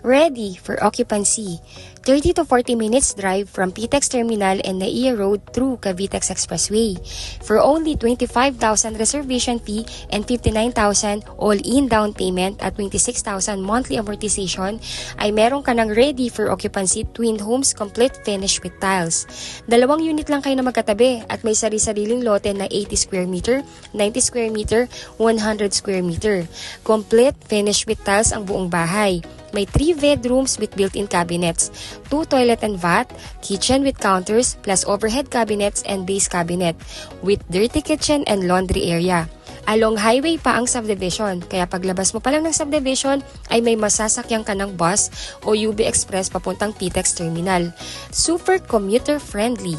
Ready for occupancy. 30 to 40 minutes drive from PTEX Terminal and Naiya Road through Cavitex Expressway. For only 25,000 reservation fee and 59,000 all-in down payment at 26,000 monthly amortization, ay meron ka ng ready for occupancy twin homes complete finish with tiles. 2 unit lang kayo na magkatabi at may sari-sariling lote na 80 square meter, 90 square meter, 100 square meter. Complete finish with tiles ang buong bahay. May 3 bedrooms with built-in cabinets, 2 toilet and bath, kitchen with counters, plus overhead cabinets and base cabinet, with dirty kitchen and laundry area. Along highway pa ang subdivision, kaya paglabas mo pa lang ng subdivision ay may masasakyan ka ng bus o UB Express papuntang PTEX Terminal. Super commuter friendly.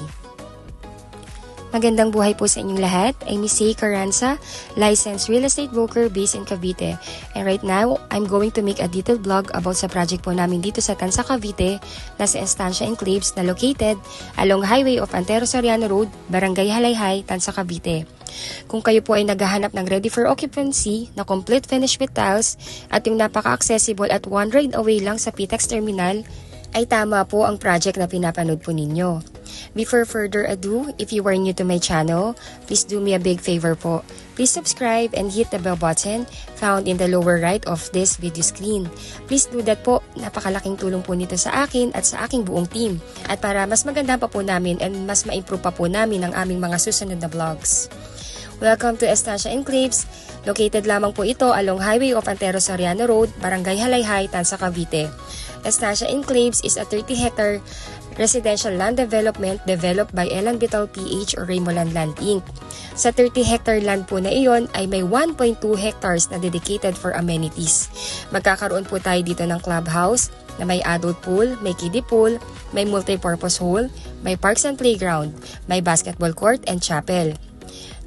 Magandang buhay po sa inyong lahat. I'm Miss Say Carranza, licensed real estate broker based in Cavite. And right now, I'm going to make a detailed vlog about sa project po namin dito sa Tanza, Cavite, na sa Estancia Enclaves na located along highway of Antero Soriano Road, Barangay Halayhay, Tanza, Cavite. Kung kayo po ay naghahanap ng ready for occupancy na complete finish with tiles at yung napaka-accessible at 1 ride away lang sa PTEX Terminal, ay tama po ang project na pinapanood po ninyo. Before further ado, if you are new to my channel, please do me a big favor po. Please subscribe and hit the bell button found in the lower right of this video screen. Please do that po. Napakalaking tulong po nito sa akin at sa aking buong team. At para mas maganda pa po namin and mas ma-improve pa po namin ang aming mga susunod na vlogs. Welcome to Estancia Enclaves. Located lamang po ito along highway of Antero Soriano Road, Barangay Halayhay, Tanza, Cavite. Estancia Enclaves is a 30-hectare residential land development developed by Elan Vital PH or Raymoland Land Inc. Sa 30-hectare land po na iyon ay may 1.2 hectares na dedicated for amenities. Magkakaroon po tayo dito ng clubhouse na may adult pool, may kiddie pool, may multi-purpose hall, may parks and playground, may basketball court and chapel.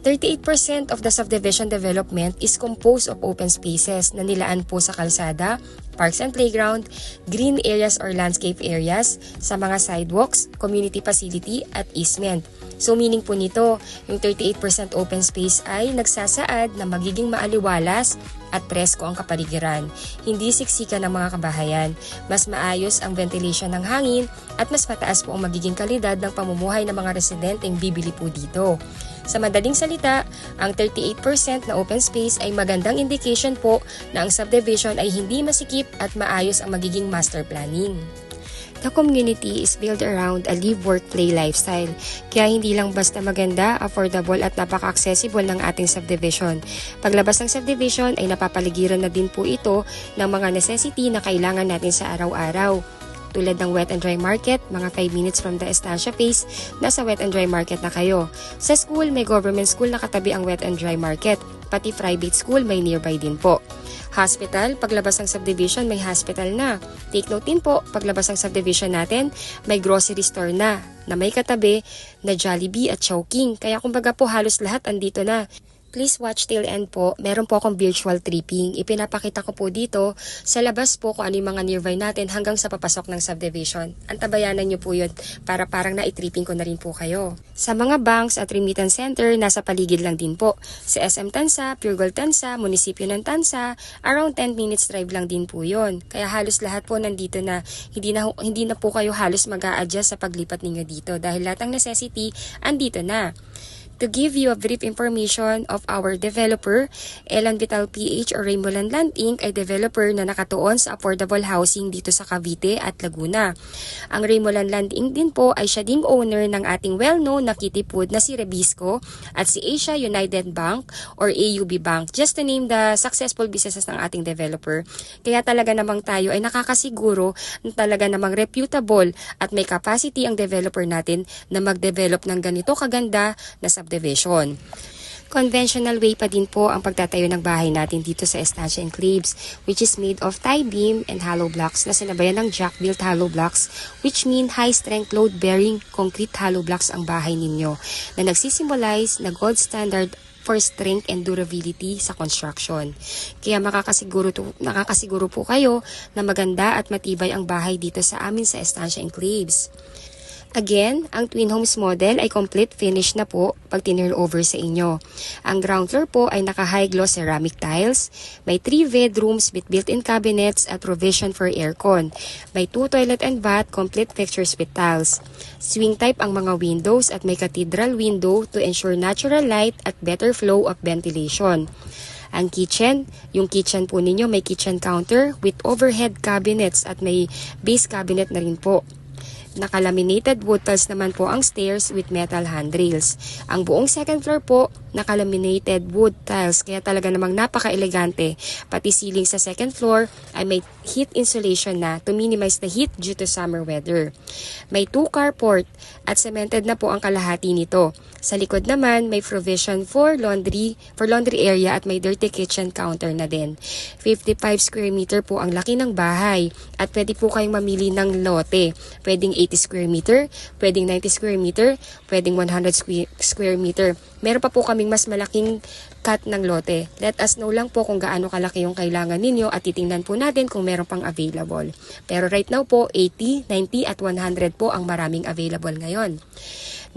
38% of the subdivision development is composed of open spaces na nilaan po sa kalsada, parks and playground, green areas or landscape areas, sa mga sidewalks, community facility at easement. So meaning po nito, yung 38% open space ay nagsasaad na magiging maaliwalas at presko ang kapaligiran. Hindi siksikan ng mga kabahayan, mas maayos ang ventilation ng hangin at mas mataas po ang magiging kalidad ng pamumuhay ng mga residenteng bibili po dito. Sa madaling salita, ang 38% na open space ay magandang indication po na ang subdivision ay hindi masikip at maayos ang magiging master planning. The community is built around a live-work-play lifestyle, kaya hindi lang basta maganda, affordable at napaka-accessible ng ating subdivision. Paglabas ng subdivision ay napapaligiran na din po ito ng mga necessity na kailangan natin sa araw-araw. Tulad ng wet and dry market, mga 5 minutes from the Estancia Place, nasa wet and dry market na kayo. Sa school, may government school na katabi ang wet and dry market. Pati private school may nearby din po. Hospital, paglabas ng subdivision may hospital na. Take note din po, paglabas ng subdivision natin, may grocery store na may katabi na Jollibee at Chowking. Kaya kumbaga po halos lahat andito na. Please watch till end po. Meron po akong virtual tripping. Ipinapakita ko po dito sa labas po kung ano yung mga nearby natin hanggang sa papasok ng subdivision. Antabayanan nyo po yun para parang na-tripping ko na rin po kayo. Sa mga banks at remittance center, nasa paligid lang din po. Sa SM Tanza, Pure Gold Tanza, Munisipyo ng Tanza, around 10 minutes drive lang din po yun. Kaya halos lahat po nandito na. Hindi na po kayo halos mag-a-adjust sa paglipat ninyo dito dahil lahat ng necessity andito na. To give you a brief information of our developer, Elan Vital PH or Raymoland Land Inc. ay developer na nakatuon sa affordable housing dito sa Cavite at Laguna. Ang Raymoland Land Inc. din po ay siya ding owner ng ating well-known na kitty food na si Rebisco at si Asia United Bank or AUB Bank, just to name the successful businesses ng ating developer. Kaya talaga namang tayo ay nakakasiguro na talaga namang reputable at may capacity ang developer natin na mag-develop ng ganito kaganda na subdivision. Conventional way pa din po ang pagtatayo ng bahay natin dito sa Estancia Enclaves, which is made of tie beam and hollow blocks na sinabayan ng jack-built hollow blocks, which mean high-strength load-bearing concrete hollow blocks ang bahay ninyo na nagsisimbolize na gold standard for strength and durability sa construction. Kaya nakakasiguro po kayo na maganda at matibay ang bahay dito sa amin sa Estancia Enclaves. Again, ang Twin Homes model ay complete finish na po pag tinurnover sa inyo. Ang ground floor po ay naka-high gloss ceramic tiles, may 3 bedrooms with built-in cabinets at provision for aircon. May 2 toilet and bath, complete fixtures with tiles. Swing type ang mga windows at may cathedral window to ensure natural light at better flow of ventilation. Ang kitchen, yung kitchen po ninyo may kitchen counter with overhead cabinets at may base cabinet na rin po. Naka-laminated wood tiles naman po ang stairs with metal handrails. Ang buong second floor po, naka-laminated wood tiles kaya talaga namang napaka-elegante. Pati ceiling sa second floor ay may heat insulation na to minimize the heat due to summer weather. May 2 carport at cemented na po ang kalahati nito. Sa likod naman, may provision for laundry area at may dirty kitchen counter na din. 55 square meter po ang laki ng bahay at pwede po kayong mamili ng lote. Pwedeng 80 square meter, pwedeng 90 square meter, pwedeng 100 square meter. Meron pa po kaming mas malaking cut ng lote. Let us know lang po kung gaano kalaki yung kailangan ninyo at titingnan po natin kung meron pang available. Pero right now po, 80, 90 at 100 po ang maraming available ngayon.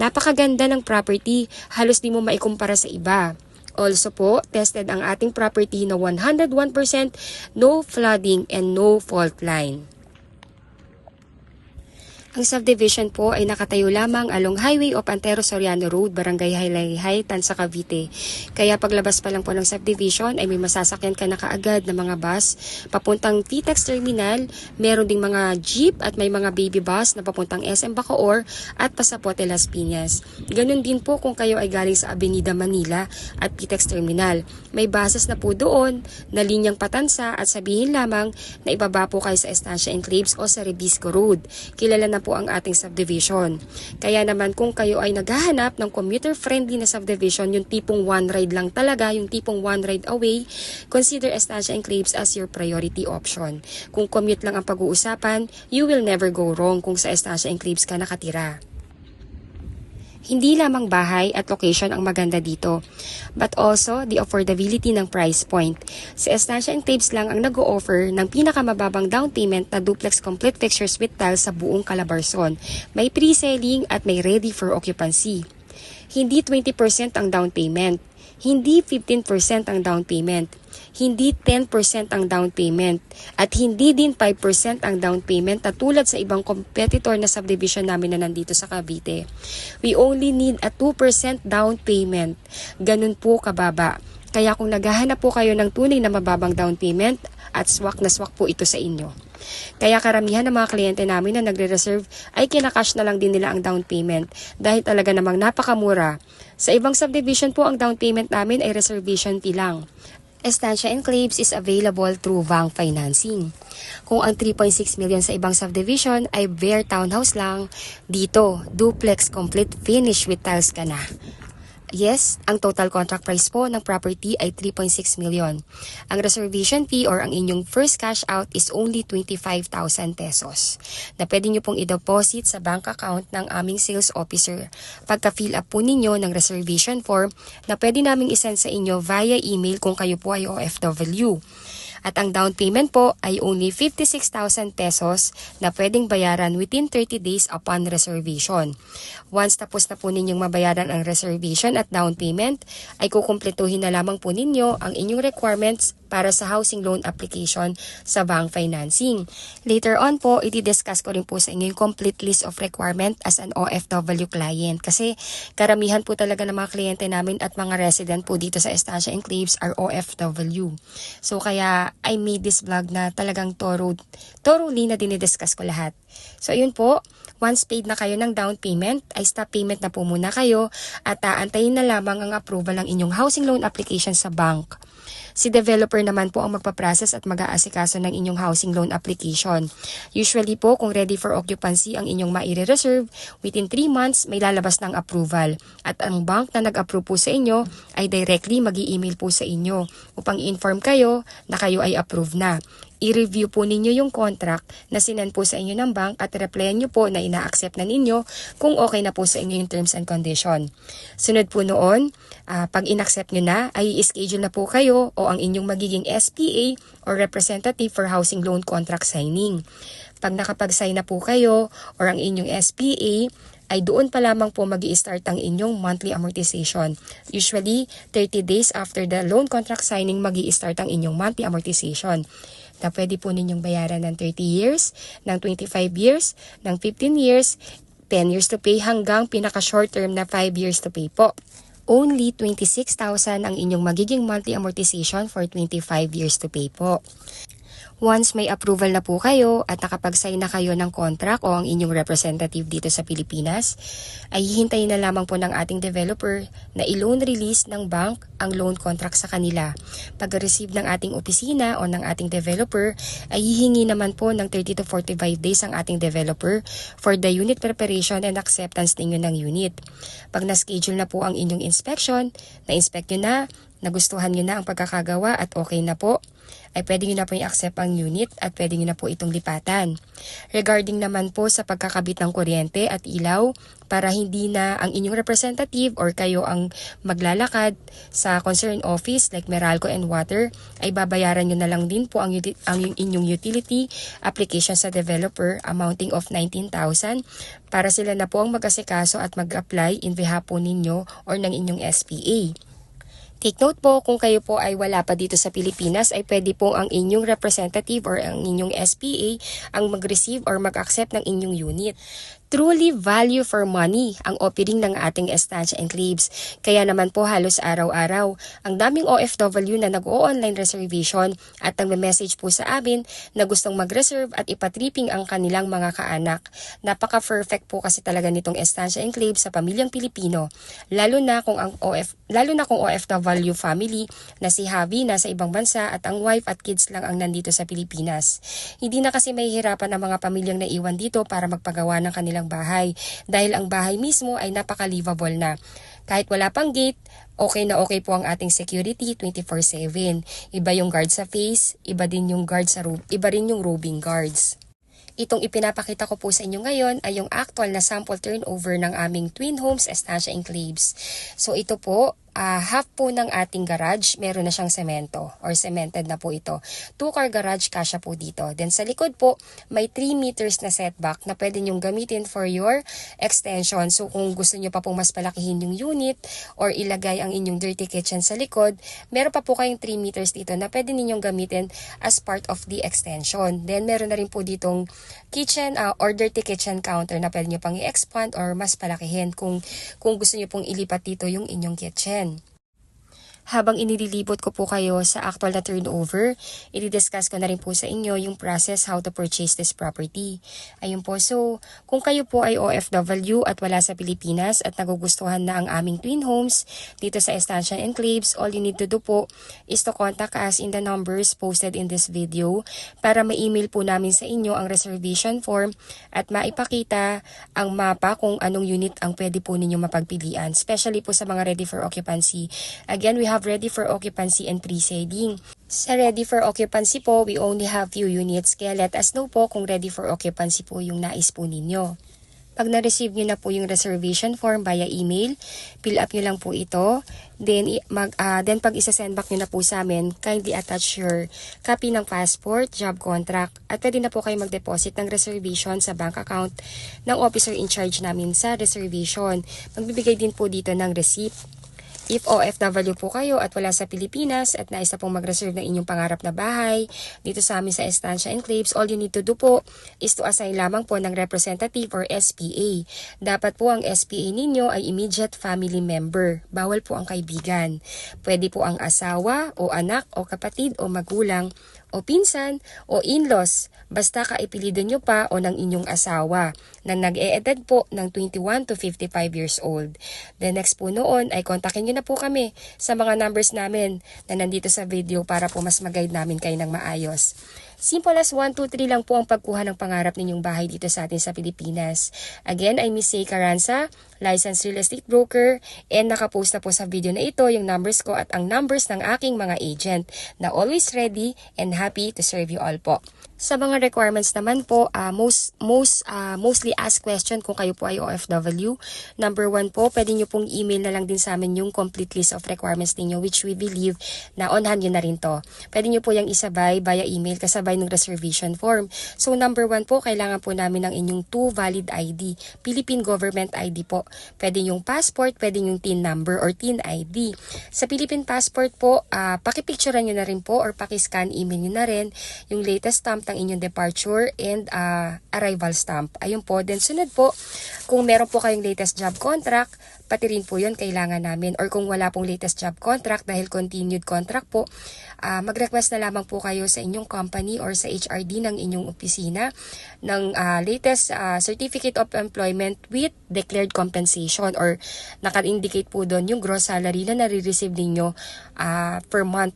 Napakaganda ng property, halos di mo maikumpara sa iba. Also po, tested ang ating property na 101% no flooding and no fault line. Ang subdivision po ay nakatayo lamang along Highway of Antero Soriano Road, Barangay Haylayhay, Tansa, Cavite. Kaya paglabas pa lang po ng subdivision ay may masasakyan ka na kaagad na mga bus papuntang TTEX Terminal. Meron ding mga jeep at may mga baby bus na papuntang SM Bacoor at Pasapote Las Piñas. Ganun din po kung kayo ay galing sa Avenida Manila at TTEX Terminal. May buses na po doon na linyang patansa at sabihin lamang na ibaba po kayo sa Estancia Enclaves o sa Rebisco Road. Kilala na po ang ating subdivision. Kaya naman kung kayo ay naghahanap ng commuter-friendly na subdivision, yung tipong one ride lang talaga, yung tipong one ride away, consider Estancia Enclaves as your priority option. Kung commute lang ang pag-uusapan, you will never go wrong kung sa Estancia Enclaves ka nakatira. Hindi lamang bahay at location ang maganda dito, but also the affordability ng price point. Si Estancia Enclaves lang ang nag-o-offer ng pinakamababang down payment na duplex complete fixtures with tiles sa buong Calabarzon. May pre-selling at may ready for occupancy. Hindi 20% ang down payment. Hindi 15% ang down payment, hindi 10% ang down payment, at hindi din 5% ang down payment na tulad sa ibang competitor na subdivision namin na nandito sa Cavite. We only need a 2% down payment. Ganun po kababa. Kaya kung naghahanap po kayo ng tunay na mababang down payment, at swak na swak po ito sa inyo. Kaya karamihan ng mga kliyente namin na nagre-reserve ay kinakash na lang din nila ang down payment dahil talaga namang napakamura. Sa ibang subdivision po ang down payment namin ay reservation fee lang. Estancia Enclaves is available through bank financing. Kung ang 3.6 million sa ibang subdivision ay bare townhouse lang, dito duplex complete finish with tiles ka na. Yes, ang total contract price po ng property ay 3.6 million. Ang reservation fee or ang inyong first cash out is only 25,000 pesos na pwede nyo pong i-deposit sa bank account ng aming sales officer. Pagka-fill up po ninyo ng reservation form na pwede naming isend sa inyo via email kung kayo po ay OFW. At ang down payment po ay only 56,000 pesos na pwedeng bayaran within 30 days upon reservation. Once tapos na po ninyong mabayaran ang reservation at down payment, ay kukumpletuhin na lamang po ninyo ang inyong requirements para sa housing loan application sa bank financing. Later on po, i-discuss ko rin po sa inyo yung complete list of requirement as an OFW client. Kasi karamihan po talaga ng mga kliyente namin at mga resident po dito sa Estancia Enclaves are OFW. So kaya I made this vlog na talagang thoroughly na dinidiscuss ko lahat. So yun po, once paid na kayo ng down payment, ay stop payment na po muna kayo at aantayin na lamang ang approval ng inyong housing loan application sa bank. Si developer naman po ang magpaprocess at mag-aasikaso ng inyong housing loan application. Usually po, kung ready for occupancy ang inyong maire-reserve, within 3 months may lalabas ng approval. At ang bank na nag-approve po sa inyo ay directly mag-i-email po sa inyo upang i-inform kayo na kayo ay approve na. i-review po ninyo yung contract na sinend po sa inyo ng bank at replyan nyo po na ina-accept na ninyo kung okay na po sa inyo yung terms and condition. Sunod po noon, pag in-accept nyo na, ay i-schedule na po kayo o ang inyong magiging SPA or representative for housing loan contract signing. Pag nakapag-sign na po kayo or ang inyong SPA, ay doon pa lamang po mag-i-start ang inyong monthly amortization. Usually, 30 days after the loan contract signing, mag-i-start ang inyong monthly amortization. Na pwede po ninyong bayaran ng 30 years, ng 25 years, ng 15 years, 10 years to pay hanggang pinaka-short term na 5 years to pay po. Only 26,000 ang inyong magiging monthly amortization for 25 years to pay po. Once may approval na po kayo at nakapag-sign na kayo ng contract o ang inyong representative dito sa Pilipinas, ay hihintayin na lamang po ng ating developer na i-loan release ng bank ang loan contract sa kanila. Pag-receive ng ating opisina o ng ating developer, ay hihingi naman po ng 30 to 45 days ang ating developer for the unit preparation and acceptance ninyo ng unit. Pag na-schedule na po ang inyong inspection, na-inspect nyo na, nagustuhan nyo na ang pagkakagawa at okay na po, ay pwede nyo na po i-accept ang unit at pwede nyo na po itong lipatan. Regarding naman po sa pagkakabit ng kuryente at ilaw, para hindi na ang inyong representative or kayo ang maglalakad sa concerned office like Meralco and Water, ay babayaran nyo na lang din po ang inyong utility application sa developer amounting of 19,000 para sila na po ang mag-asikaso at mag-apply in behalf po ninyo or ng inyong SPA. Take note po, kung kayo po ay wala pa dito sa Pilipinas, ay pwede po ang inyong representative or ang inyong SPA ang mag-receive or mag-accept ng inyong unit. Truly value for money ang offering ng ating Estancia Enclaves. Kaya naman po halos araw-araw, ang daming OFW na nag-o-online reservation at nagme-message po sa amin na gustong mag-reserve at ipatripping ang kanilang mga kaanak. Napaka-perfect po kasi talaga nitong Estancia Enclaves sa pamilyang Pilipino, lalo na kung OFW family na si Javi nasa ibang bansa at ang wife at kids lang ang nandito sa Pilipinas. Hindi na kasi mahihirapan ang mga pamilyang naiwan dito para magpagawa ng kanilang bahay dahil ang bahay mismo ay napaka-livable na. Kahit wala pang gate, okay na okay po ang ating security 24/7. Iba yung guard sa face, iba rin yung roving guards. Itong ipinapakita ko po sa inyo ngayon ay yung actual na sample turnover ng aming Twin Homes Estancia Enclaves. So ito po, half po ng ating garage, meron na siyang semento or cemented na po ito. 2-car garage kasya po dito. Then sa likod po, may 3 meters na setback na pwede nyong gamitin for your extension. So kung gusto nyo pa pong mas palakihin yung unit or ilagay ang inyong dirty kitchen sa likod, meron pa po kayong 3 meters dito na pwede ninyong gamitin as part of the extension. Then meron na rin po ditong kitchen or dirty kitchen counter na pwede nyo pang i-expand or mas palakihin kung gusto nyo pong ilipat dito yung inyong kitchen. Habang inililibot ko po kayo sa actual na turnover, i-discuss ko na rin po sa inyo yung process how to purchase this property. Ayun po, so kung kayo po ay OFW at wala sa Pilipinas at nagugustuhan na ang aming Twin Homes dito sa Estancia Enclaves, all you need to do po is to contact us in the numbers posted in this video para ma-email po namin sa inyo ang reservation form at maipakita ang mapa kung anong unit ang pwede po ninyo mapagpilian, especially po sa mga ready for occupancy. Again, we have ready for occupancy and pre-selling. Sa ready for occupancy po, we only have few units, kaya let us know po kung ready for occupancy po yung nais po ninyo. Pag na-receive nyo na po yung reservation form via email, fill up nyo lang po ito. Then pag isa-send back nyo na po sa amin, kindly attach your copy ng passport, job contract, at pwede na po kayo mag-deposit ng reservation sa bank account ng officer in charge namin sa reservation. Magbibigay din po dito ng receipt. If OFW po kayo at wala sa Pilipinas at nais na pong mag-reserve ng inyong pangarap na bahay dito sa amin sa Estancia Enclaves, all you need to do po is to assign lamang po ng representative or SPA. Dapat po ang SPA ninyo ay immediate family member. Bawal po ang kaibigan. Pwede po ang asawa o anak o kapatid o magulang o pinsan o in-laws, basta kaipilido nyo pa o ng inyong asawa na nag-e-edad po ng 21 to 55 years old. The next po noon ay kontakin nyo na po kami sa mga numbers namin na nandito sa video para po mas mag-guide namin kayo ng maayos. Simple as 1, 2, 3 lang po ang pagkuha ng pangarap ninyong bahay dito sa atin sa Pilipinas. Again, I'm Miss Say Caranza, licensed real estate broker, and nakapost na po sa video na ito yung numbers ko at ang numbers ng aking mga agent na always ready and happy to serve you all po. Sa mga requirements naman po, mostly asked question kung kayo po ay OFW. Number 1 po, pwede nyo pong email na lang din sa amin yung complete list of requirements ninyo, which we believe na on hand nyo na rin to. Pwede nyo po yung isabay via email kasabay ng reservation form. So number 1 po, kailangan po namin ng inyong 2 valid ID, Philippine Government ID po. Pwede yung passport, pwede yung TIN number or TIN ID. Sa Philippine passport po, pakipicturean nyo na rin po or pakiscan email nyo na rin yung latest stamp ng inyong departure and arrival stamp. Ayun po. Then sunod po, kung meron po kayong latest job contract, pati rin po yun kailangan namin. Or kung wala pong latest job contract dahil continued contract po, mag-request na lamang po kayo sa inyong company or sa HRD ng inyong opisina ng latest certificate of employment with declared compensation or naka-indicate po doon yung gross salary na nare-receive ninyo per month.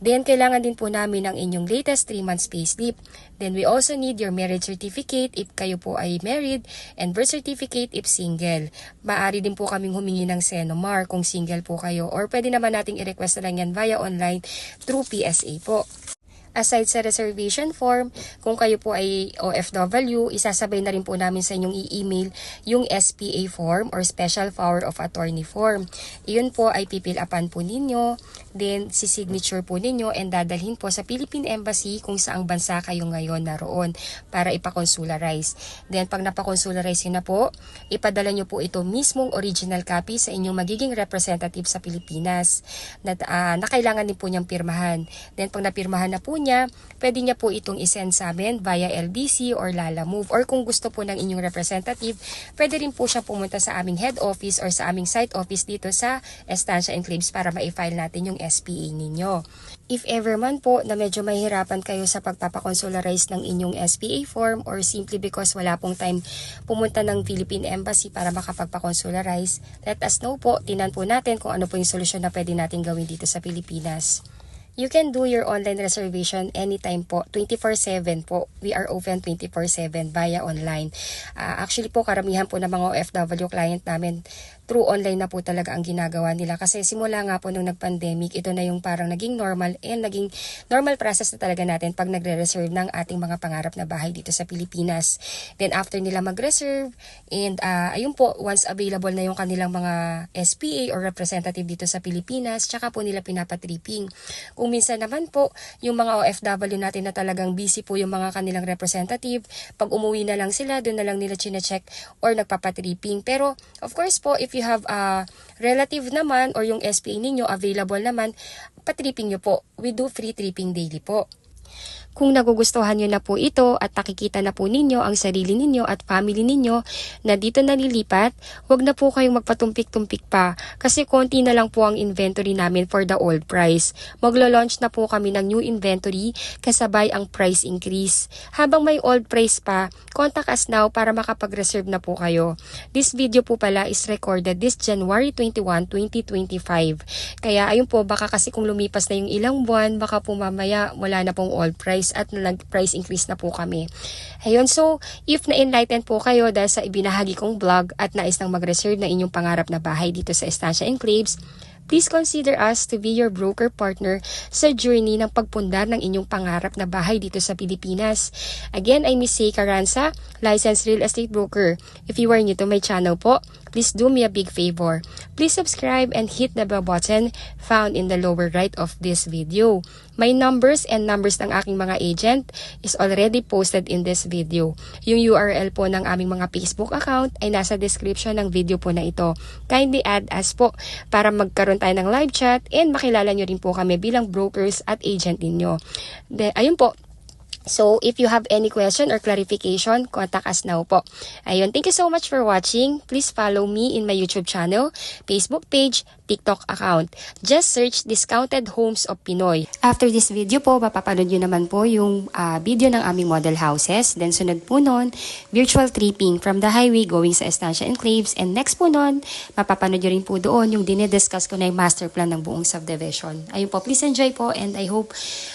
Then, kailangan din po namin ang inyong latest 3 months payslip. Then, we also need your marriage certificate if kayo po ay married and birth certificate if single. Maaari din po kaming humingi ng Senomar kung single po kayo or pwede naman nating i-request na lang yan via online through PSA po. Aside sa reservation form, kung kayo po ay OFW, isasabay na rin po namin sa inyong i-email yung SPA form or Special Power of Attorney form. Iyon po ay pipil-upan po ninyo, then si-signature po ninyo and dadalhin po sa Philippine Embassy kung saang bansa kayo ngayon naroon para ipakonsularize. Then pag napakonsularize yun na po, ipadala nyo po ito mismong original copy sa inyong magiging representative sa Pilipinas na kailangan din po niyang pirmahan. Then pag napirmahan na po niya, pwede niya po itong isend sa amin via LBC or Lalamove or kung gusto po ng inyong representative, pwede rin po siya pumunta sa aming head office or sa aming site office dito sa Estancia Enclaves para ma-file natin yung SPA ninyo. If ever man po na medyo mahirapan kayo sa pagpapakonsularize ng inyong SPA form or simply because wala pong time pumunta ng Philippine Embassy para makapagpakonsularize, let us know po, tinan po natin kung ano po yung solusyon na pwede natin gawin dito sa Pilipinas. You can do your online reservation anytime po, 24/7 po. We are open 24/7 via online. Actually po, karamihan po ng mga OFW client namin, through online na po talaga ang ginagawa nila. Kasi simula nga po nung nag-pandemic, ito na yung parang naging normal and naging normal process na talaga natin pag nagre-reserve ng ating mga pangarap na bahay dito sa Pilipinas. Then after nila mag-reserve, and ayun po, once available na yung kanilang mga SPA or representative dito sa Pilipinas, tsaka po nila pinapatripping. Kung minsan naman po, yung mga OFW natin na talagang busy po yung mga kanilang representative, pag umuwi na lang sila, doon na lang nila chine-check or nagpapatripping. Pero, of course po, if you have a relative naman or yung SPA ninyo available naman, patripping nyo po. We do free tripping daily po. Kung nagugustuhan nyo na po ito at nakikita na po ninyo ang sarili ninyo at family ninyo na dito nalilipat, huwag na po kayong magpatumpik-tumpik pa kasi konti na lang po ang inventory namin for the old price. Maglo-launch na po kami ng new inventory kasabay ang price increase. Habang may old price pa, contact us now para makapag-reserve na po kayo. This video po pala is recorded this January 21, 2025. Kaya ayun po, baka kasi kung lumipas na yung ilang buwan, baka po mamaya wala na pong old price at nag-price increase na po kami. Ayun, so if na-enlighten po kayo dahil sa ibinahagi kong vlog at nais nang mag-reserve na inyong pangarap na bahay dito sa Estancia Enclaves, please consider us to be your broker partner sa journey ng pagpundar ng inyong pangarap na bahay dito sa Pilipinas. Again, I'm Miss Say Carranza, licensed real estate broker. If you are new to my channel po, please do me a big favor. Please subscribe and hit the bell button found in the lower right of this video. My numbers and numbers ng aking mga agent is already posted in this video. Yung URL po ng aming mga Facebook account ay nasa description ng video po na ito. Kindly add us po para magkaroon tayo ng live chat and makilala nyo rin po kami bilang brokers at agent ninyo. Ayun po. So, if you have any question or clarification, contact us now po. Ayun, thank you so much for watching. Please follow me in my YouTube channel, Facebook page, TikTok account. Just search Discounted Homes of Pinoy. After this video po, mapapanood nyo naman po yung video ng aming model houses. Then sunod po nun, virtual tripping from the highway going sa Estancia Enclaves. And next po nun, mapapanood nyo rin po doon yung dinidiscuss ko na yung master plan ng buong subdivision. Ayun po, please enjoy po and I hope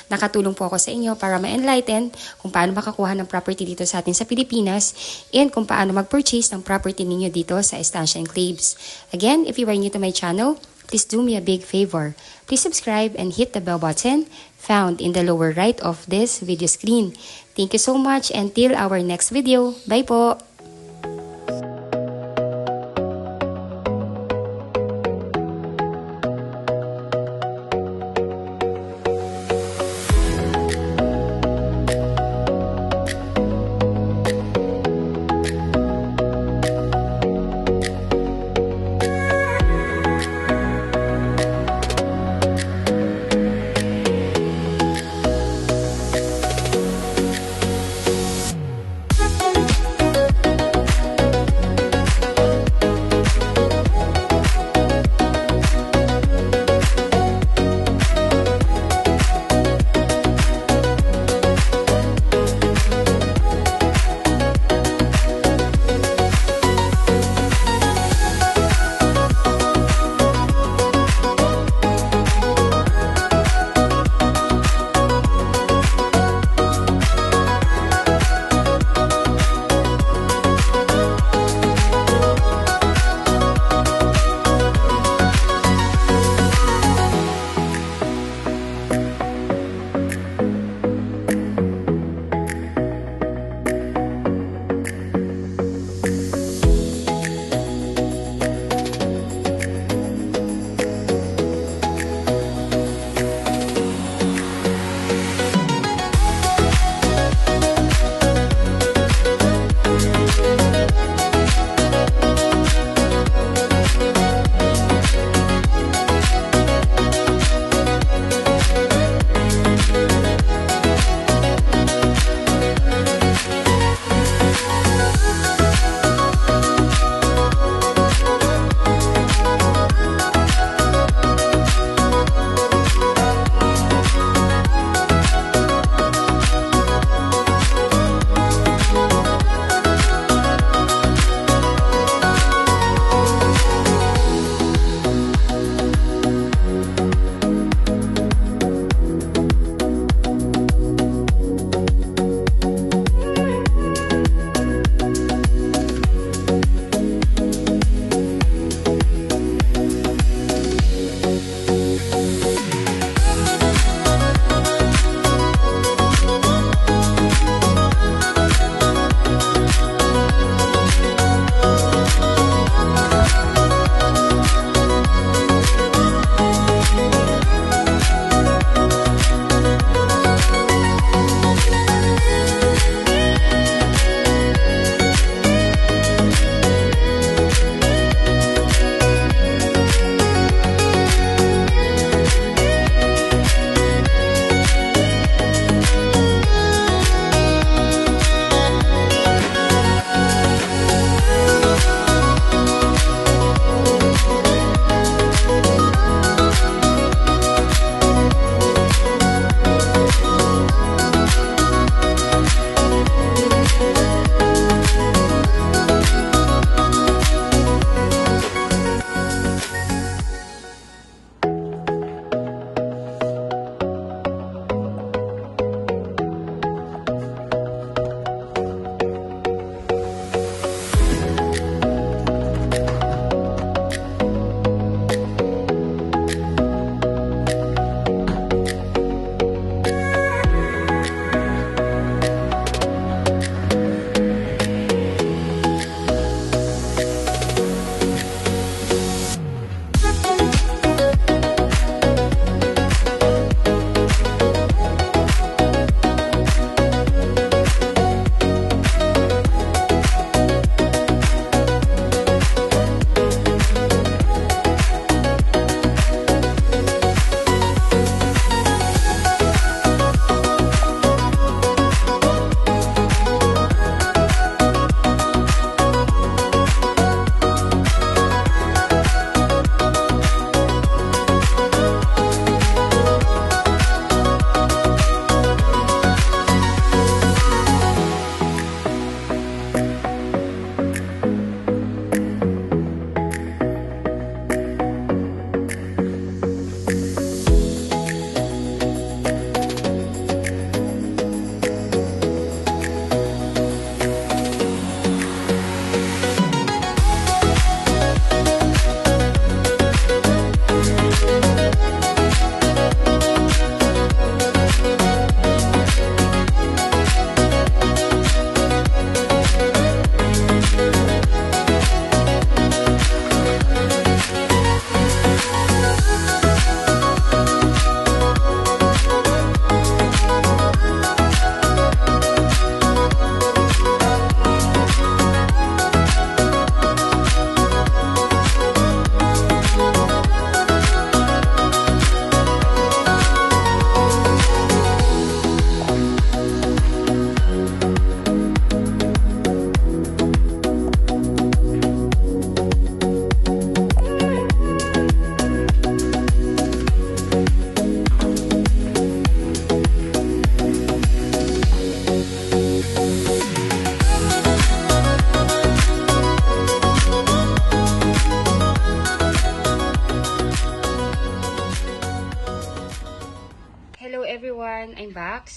nakatulong po ako sa inyo para ma-enlighten kung paano makakuha ng property dito sa atin sa Pilipinas and kung paano mag-purchase ng property ninyo dito sa Estancia Enclaves. Again, if you are new to my channel, please do me a big favor. Please subscribe and hit the bell button found in the lower right of this video screen. Thank you so much and till our next video. Bye po!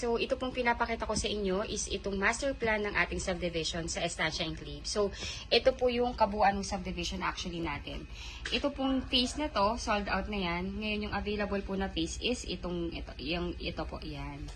So, ito pong pinapakita ko sa inyo is itong master plan ng ating subdivision sa Estancia Enclave. So, ito po yung kabuuan ng subdivision actually natin. Ito pong phase na to, sold out na yan. Ngayon yung available po na phase is ito po, yan.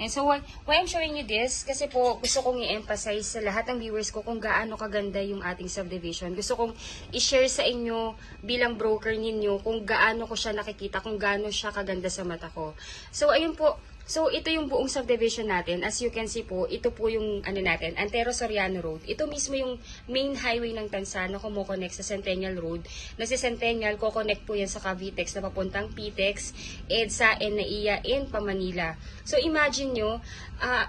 And so, why I'm showing you this, kasi po gusto kong i-emphasize sa lahat ng viewers ko kung gaano kaganda yung ating subdivision. Gusto kong i-share sa inyo bilang broker ninyo kung gaano ko siya nakikita, kung gaano siya kaganda sa mata ko. So, ayun po. So, ito yung buong subdivision natin. As you can see po, ito po yung natin, Antero Soriano Road. Ito mismo yung main highway ng Tansa na kumukonect sa Centennial Road. Na si Centennial, kukonect po yan sa Cavitex na papuntang Pitex, EDSA, NAIA, and Pamanila. So, imagine nyo,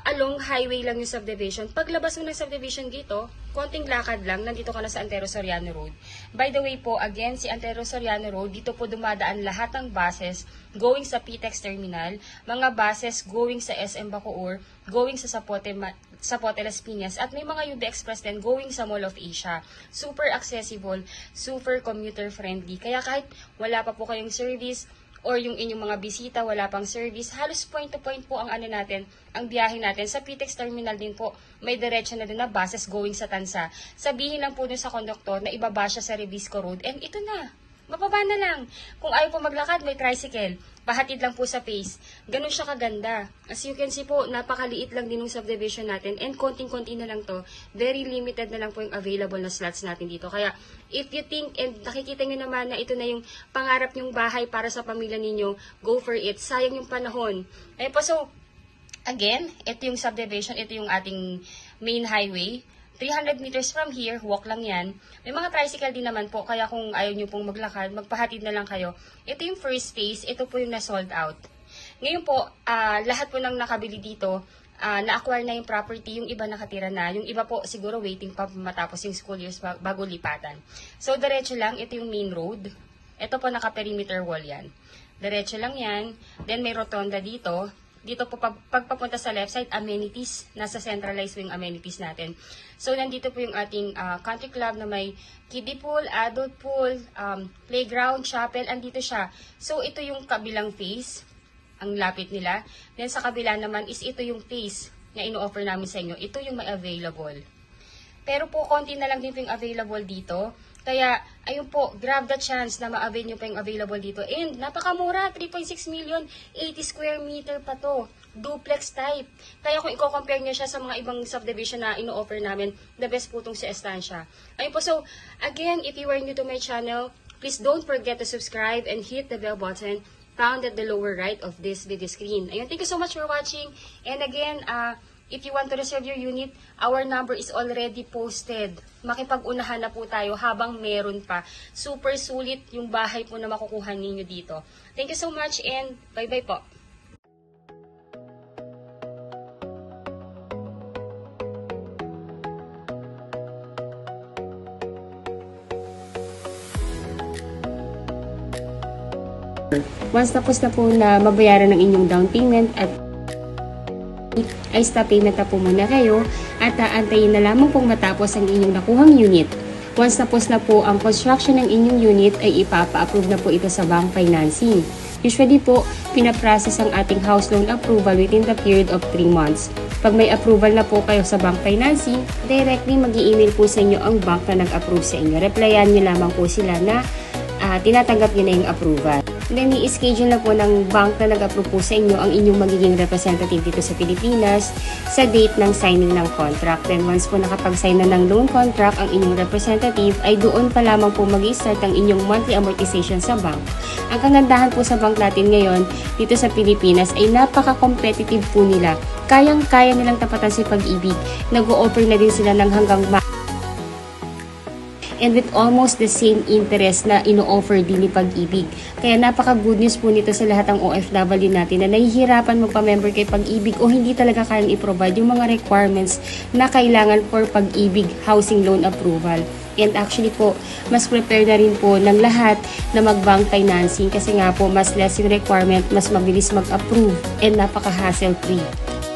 along highway lang yung subdivision. Paglabas mo ng subdivision dito, konting lakad lang, nandito ka na sa Antero Soriano Road. By the way po, again, si Antero Soriano Road, dito po dumadaan lahat ng buses going sa Pitex Terminal, mga buses going sa SM Bacoor, going sa Zapote Las Piñas, at may mga UB Express din going sa Mall of Asia. Super accessible, super commuter friendly. Kaya kahit wala pa po kayong service, or yung inyong mga bisita, wala pang service, halos point to point po ang natin, ang biyahe natin. Sa Pitex Terminal din po, may diretso na din na buses going sa Tansa. Sabihin lang po dun sa konduktor na ibaba siya sa Rebisco Road, and ito na. Mababa na lang. Kung ayaw po maglakad, may tricycle. Pahatid lang po sa pace. Ganun siya kaganda. As you can see po, napakaliit lang din ng subdivision natin. And konting-konti na lang to. Very limited na lang po yung available na slots natin dito. Kaya, if you think, and nakikita nyo naman na ito na yung pangarap nyong bahay para sa pamilya ninyo, go for it. Sayang yung panahon. Ayun po, so, again, ito yung subdivision. Ito yung ating main highway. 300 meters from here, walk lang yan. May mga tricycle din naman po, kaya kung ayaw nyo pong maglakad, magpahatid na lang kayo. Ito yung first phase, ito po yung na-sold out. Ngayon po, lahat po ng nakabili dito, na-acquire na yung property, yung iba nakatira na, yung iba po siguro waiting pa matapos yung school years bago lipatan. So, diretso lang, ito yung main road. Ito po naka-perimeter wall yan. Diretso lang yan, then may rotonda dito. Dito po, pagpapunta sa left side, amenities. Nasa centralized yung amenities natin. So, nandito po yung ating country club na may kiddie pool, adult pool, playground, chapel. Andito siya. So, ito yung kabilang phase. Ang lapit nila. Then, sa kabila naman is ito yung phase na ino-offer namin sa inyo. Ito yung may available. Pero po, konti na lang din po yung available dito. Kaya, ayun po, grab the chance na ma-avail nyo pa yung available dito. And, napakamura, 3.6 million, 80 square meter pa to. Duplex type. Kaya kung i-compare nyo siya sa mga ibang subdivision na ino-offer namin, the best po itong si Estancia. Ayun po, so, again, if you are new to my channel, please don't forget to subscribe and hit the bell button found at the lower right of this video screen. Ayun, thank you so much for watching. And again, if you want to reserve your unit, our number is already posted. Makipag-unahan na po tayo habang meron pa. Super sulit yung bahay po na makukuha ninyo dito. Thank you so much and bye-bye po. Once tapos na po na mabayaran ng inyong down payment at ay stop payment na po muna kayo at aantayin na lamang pong matapos ang inyong nakuhang unit. Once tapos na po ang construction ng inyong unit ay ipapa-approve na po ito sa bank financing. Usually po, pinaprocess ang ating house loan approval within the period of 3 months. Pag may approval na po kayo sa bank financing, directly mag-i-email po sa inyo ang bank na nag-approve sa inyo. Replyan nyo lamang po sila na tinatanggap nyo na yung approval. Then, i-schedule na po ng bank na nag-approve po sa inyo ang inyong magiging representative dito sa Pilipinas sa date ng signing ng contract. Then, once po nakapag-sign na ng loan contract ang inyong representative, ay doon pa lamang po mag-i-start ang inyong monthly amortization sa bank. Ang kagandahan po sa bank natin ngayon dito sa Pilipinas ay napaka-competitive po nila. Kayang-kaya nilang tapatan si Pag-ibig. Nag-o-offer na din sila ng hanggang and with almost the same interest na ino-offer din ni Pag-ibig. Kaya napaka-good news po nito sa lahat ng OFW natin na nahihirapan magpa-member kay Pag-ibig o hindi talaga kayang i-provide yung mga requirements na kailangan for Pag-ibig housing loan approval. And actually po, mas prepare na rin po ng lahat na mag-bank financing kasi nga po mas less yung requirement, mas mabilis mag-approve and napaka-hassle free.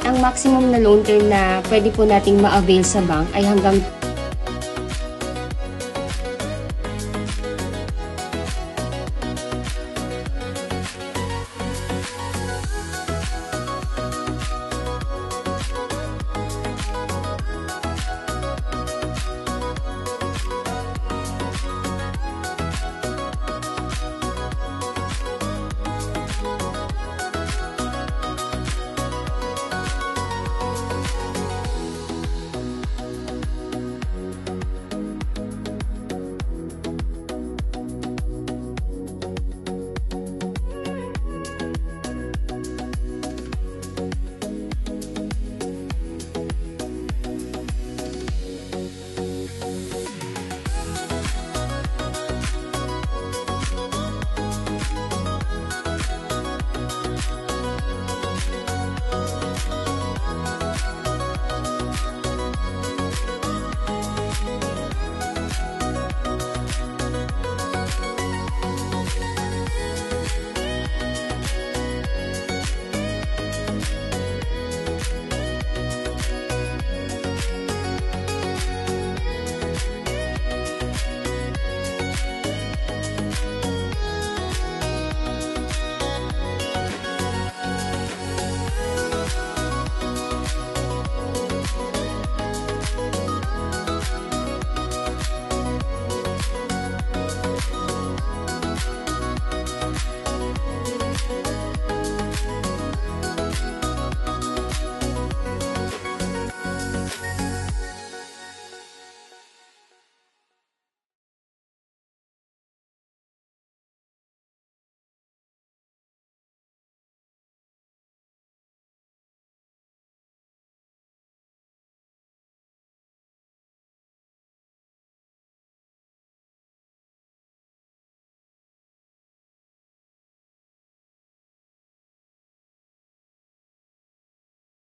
Ang maximum na loan term na pwede po nating ma-avail sa bank ay hanggang